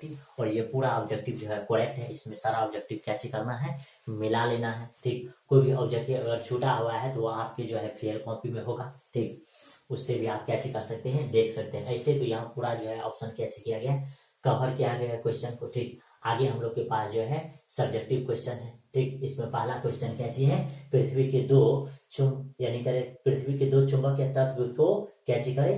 Objective, और ये पूरा ऑब्जेक्टिव जो है करेक्ट है। इसमें सारा ऑब्जेक्टिव कैच करना है, मिला लेना है। ठीक, कोई भी ऑब्जेक्टिव अगर छूटा हुआ है तो वो आपके जो है फेयर कॉपी में होगा। ठीक, उससे भी आप कैच कर सकते हैं, देख सकते हैं। ऐसे तो यहाँ पूरा जो है ऑप्शन कैच किया गया है, कवर किया गया है क्वेश्चन को। ठीक, आगे हम लोग के पास जो है सब्जेक्टिव क्वेश्चन है। ठीक, इसमें पहला क्वेश्चन क्या चाहिए, पृथ्वी के दो यानी करे पृथ्वी के दो चुंबकीय तत्व को कैची करे,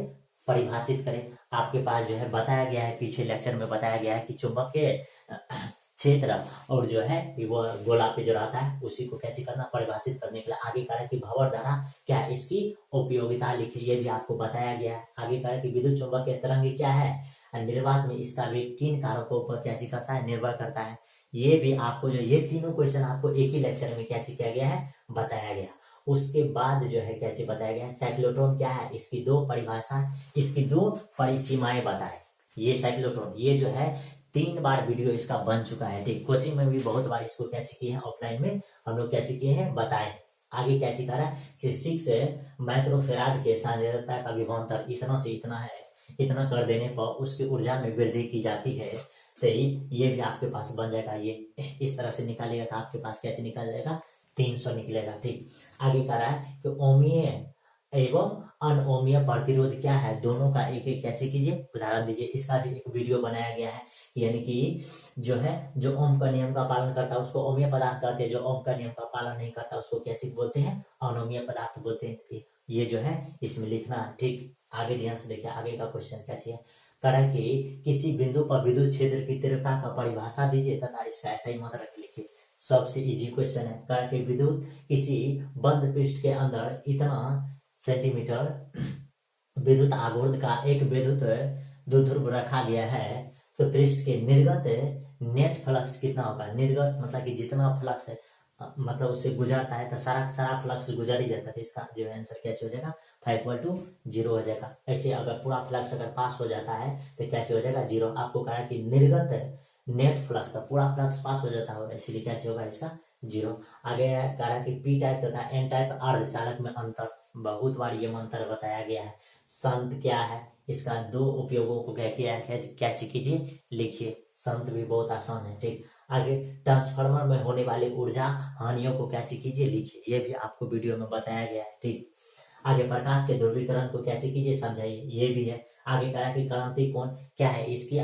परिभाषित करें। आपके पास जो है बताया गया है, पीछे लेक्चर में बताया गया है कि चुंबकीय क्षेत्र और जो है वो गोला पे जो रहता है उसी को कैची करना, परिभाषित करने के लिए। आगे कहा है कि भंवर धारा क्या है, इसकी उपयोगिता लिखिए, ये भी आपको बताया गया है। आगे कहा है कि विद्युत चुंबकीय तरंग क्या है, निर्वात में इसका वेग किन कारकों पर कैची करता है, निर्भर करता है। ये भी आपको जो ये तीनों क्वेश्चन आपको एक ही लेक्चर में कैची किया गया है, बताया गया। उसके बाद जो है कैसे बताया गया है, साइक्लोट्रॉन क्या है, इसकी दो परिभाषा, इसकी दो परिसीमाएं बताए। ये साइक्लोट्रॉन ये जो है 3 बार वीडियो इसका बन चुका है। ठीक, कोचिंग में भी बहुत बार इसको कैच किए हैं, ऑफलाइन में हम लोग कैच किए हैं, बताए। आगे कैच कर रहा है कि 6 माइक्रोफेराड के सांद्रता का विभवांतर इतना से इतना है, इतना कर देने पर उसकी ऊर्जा में वृद्धि की जाती है। तो ये भी आपके पास बन जाएगा। ये इस तरह से निकालिएगा तो आपके पास कैसे निकल जाएगा, 300 निकलेगा। ठीक, आगे कह रहा है कि ओमीय एवं अनओमीय प्रतिरोध क्या है, दोनों का एक एक कैसे कीजिए, उदाहरण दीजिए। इसका भी एक वीडियो बनाया गया है, यानी कि जो है जो ओम का नियम का पालन करता है उसको ओमीय पदार्थ कहते हैं, जो ओम का नियम का पालन नहीं करता उसको कैसे बोलते हैं, अनोमीय पदार्थ बोलते हैं। ये जो है इसमें लिखना। ठीक, आगे ध्यान से देखिए, आगे का क्वेश्चन क्या चाहिए, कारण कि किसी बिंदु पर विद्युत क्षेत्र की तीव्रता का परिभाषा दीजिए तथा इसका ऐसा ही मात्रक लिखिए। सबसे इजी क्वेश्चन है। कारण कि विद्युत किसी बंद पृष्ठ के अंदर इतना सेंटीमीटर विद्युत आघूर्ण का एक विद्युत द्विध्रुव रखा गया है, तो पृष्ठ के निर्गत नेट फ्लक्स कितना होगा। निर्गत मतलब कि जितना फ्लक्स है मतलब उससे गुजरता है तो सारा फ्लक्स गुजर ही जाता है, तो इसका जो है आंसर कैसे हो जाएगा, 5/2 हो जाएगा। ऐसे अगर पूरा फ्लक्स अगर पास हो जाता है तो कैसे हो जाएगा, 0। आपको कहा कि निर्गत नेट फ्लक्स था, पूरा फ्लक्स पास हो जाता होगा, इसलिए कैसे होगा इसका 0। आगे कहा कि पी टाइप तथा एन टाइप अर्धचालक में अंतर, बहुत बार ये अंतर बताया गया है। संत क्या है, इसका 2 उपयोगों को क्या कीजिए, लिखिए। संत भी बहुत आसान है। ठीक, आगे ट्रांसफार्मर में होने वाली ऊर्जा हानियों को क्या कीजिए, लिखिए, ये भी आपको वीडियो में बताया गया है। ठीक, आगे प्रकाश के ध्रुवीकरण को क्या कीजिए, समझाइए, ये भी है। आगे कहा कि क्रांति कोण क्या है, इसकी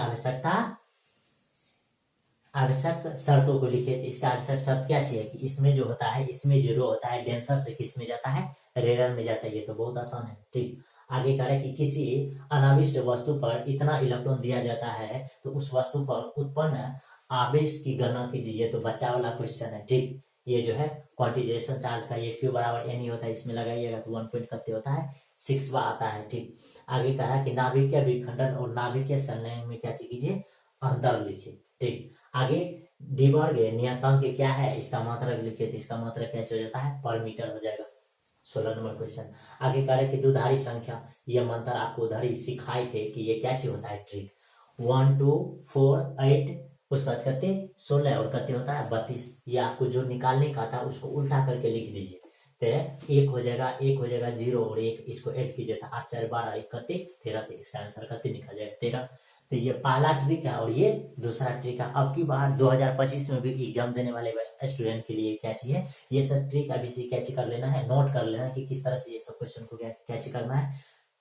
आवश्यक शर्तों को लिखे। इसका आवश्यक शर्त क्या चाहिए कि इसमें जो होता है, इसमें 0 होता है, डेंसर से किस में जाता है, रेयर में जाता है। ये तो बहुत आसान है। ठीक, आगे कह रहे कि किसी अनाविष्ट वस्तु पर इतना इलेक्ट्रॉन दिया जाता है तो उस वस्तु पर उत्पन्न आवेश की गणना कीजिए। ये तो बच्चा वाला क्वेश्चन है। ठीक, ये जो है क्वांटिजेशन चार्ज का ये Q बराबर N होता है, इसमें लगाइएगा तो 1 पॉइंट कितने होता है, 6 आता है। ठीक, आगे कहा कि नाभिकीय विखंडन और नाभिकीय संलयन में क्या कीजिए, अंतर लिखिए। ठीक, आगे डिबर्ग नियतांक क्या है, इसका मात्रक लिखिए, तो इसका मात्रक कैसे हो जाता है, पर मीटर हो जाएगा। 16 नंबर क्वेश्चन। आगे कह रहे कि दुधारी संख्या, ये मंत्र आपको उधर ही सिखाए थे कि ये क्या चीज होता है, ट्रिक 1 2 4 8 उसके बाद कहते 16 और कहते होता है 32। ये आपको जो निकालने का था उसको उल्टा करके लिख दीजिए, तो 1 हो जाएगा 0 और 1, इसको ऐड कीजिए तो 8 4 12 1 कहते 13, तो इसका आंसर कहते निकल जाएगा 13। तो ये पहला ट्रिक है और ये दूसरा ट्रिक है। अब की बार 2025 में भी एग्जाम देने वाले स्टूडेंट के लिए क्या चाहिए, ये सब ट्रिक अभी से कैच कर लेना है, नोट कर लेना है कि किस तरह से ये सब क्वेश्चन को कैच करना है,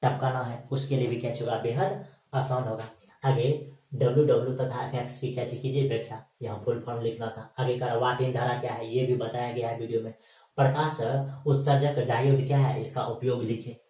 टपकाना है, उसके लिए भी कैच होगा, बेहद आसान होगा। आगे W तथा X की कैच कीजिए व्याख्या, यहाँ फुल फॉर्म लिखना था। आगे का वाट इन धारा क्या है, ये भी बताया गया है वीडियो में। प्रकाश उत्सर्जक डायोड क्या है, इसका उपयोग लिखे।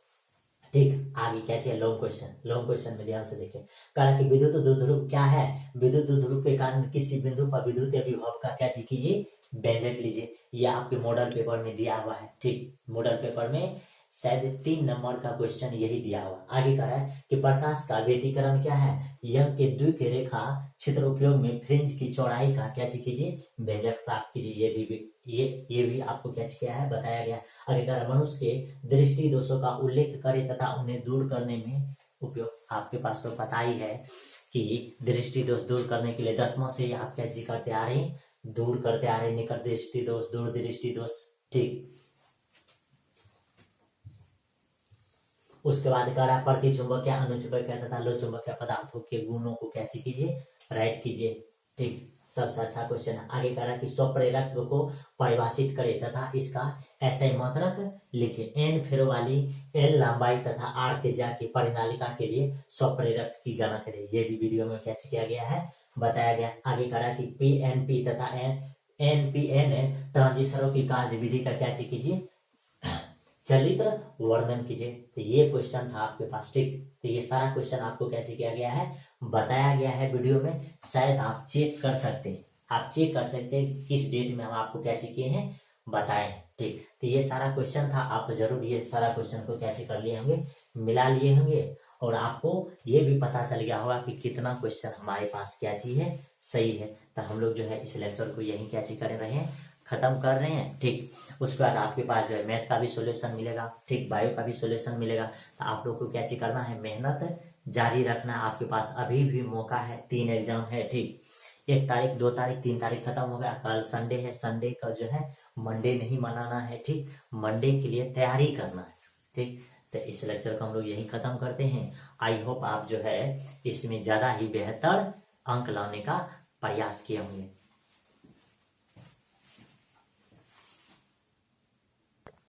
ठीक, आगे क्या चाहिए, लॉन्ग क्वेश्चन में ध्यान से देखें। कहा कि विद्युत द्विध्रुव क्या है, विद्युत द्विध्रुव के कारण किसी बिंदु पर विद्युत विभव का क्या कीजिए, व्यंजक लीजिए। ये आपके मॉडल पेपर में दिया हुआ है। ठीक, मॉडल पेपर में शायद 3 नंबर का क्वेश्चन यही दिया हुआ। आगे कह रहा है कि प्रकाश का व्यतिकरण क्या है, यंग के द्वितीय रेखा क्षेत्र उपयोग में फ्रिंज की चौड़ाई का क्या कीजिए, व्यंजक प्राप्त कीजिए। ये भी आपको क्या किया है, बताया गया। आगे कह रहा मनुष्य के दृष्टि दोषों का उल्लेख करे तथा उन्हें दूर करने में उपयोग। आपके पास तो पता ही है कि दृष्टि दोष दूर करने के लिए 10वां से आप क्या करते आ रहे हैं, दूर करते आ रहे हैं, निकट दृष्टि दोष, दूर दृष्टि दोष। ठीक, उसके बाद कह रहा है प्रति चुंबकीय अनुचुंबकीय तथा लो चुंबकीय पदार्थों के गुणों को कैसे कीजिए, राइट कीजिए। ठीक, सबसे अच्छा क्वेश्चन है। आगे कह रहा है कि स्वप्रेरक को परिभाषित करे तथा इसका ऐसे मात्रक लिखे। एन फेरो वाली एल लंबाई तथा आर त्रिज्या की परिनालिका के लिए स्वप्रेरक की गणना करें। ये भी वीडियो में कैसे किया गया है बताया गया। आगे कह रहा है कि पीएनपी तथा एनपीएन ट्रांजिस्टरों की कार्य विधि का क्या कीजिए, चलित्र वर्णन कीजिए। तो ये क्वेश्चन था आपके पास। ठीक, तो ये सारा क्वेश्चन आपको कैसे किया गया है बताया गया है वीडियो में। शायद आप चेक कर सकते हैं, आप चेक कर सकते हैं किस डेट में हम आपको कैसे किए हैं बताए। ठीक, तो ये सारा क्वेश्चन था, आप जरूर ये सारा क्वेश्चन को कैसे कर लिए होंगे, मिला लिए होंगे, और आपको ये भी पता चल गया होगा कि कितना क्वेश्चन हमारे पास क्या चीज है सही है। तो हम लोग जो है इस लेक्चर को यही क्या चीज कर रहे हैं, खत्म कर रहे हैं। ठीक, उसके बाद आपके पास जो है मैथ का भी सॉल्यूशन मिलेगा, ठीक, बायो का भी सॉल्यूशन मिलेगा। तो आप लोग को क्या चीज करना है, मेहनत जारी रखना। आपके पास अभी भी मौका है, 3 एग्जाम है। ठीक, 1 तारीख 2 तारीख 3 तारीख खत्म हो गया, कल संडे है, संडे का जो है मंडे नहीं मनाना है। ठीक, मंडे के लिए तैयारी करना है। ठीक, तो इस लेक्चर को हम लोग यही खत्म करते हैं। आई होप आप जो है इसमें ज्यादा ही बेहतर अंक लाने का प्रयास किए होंगे।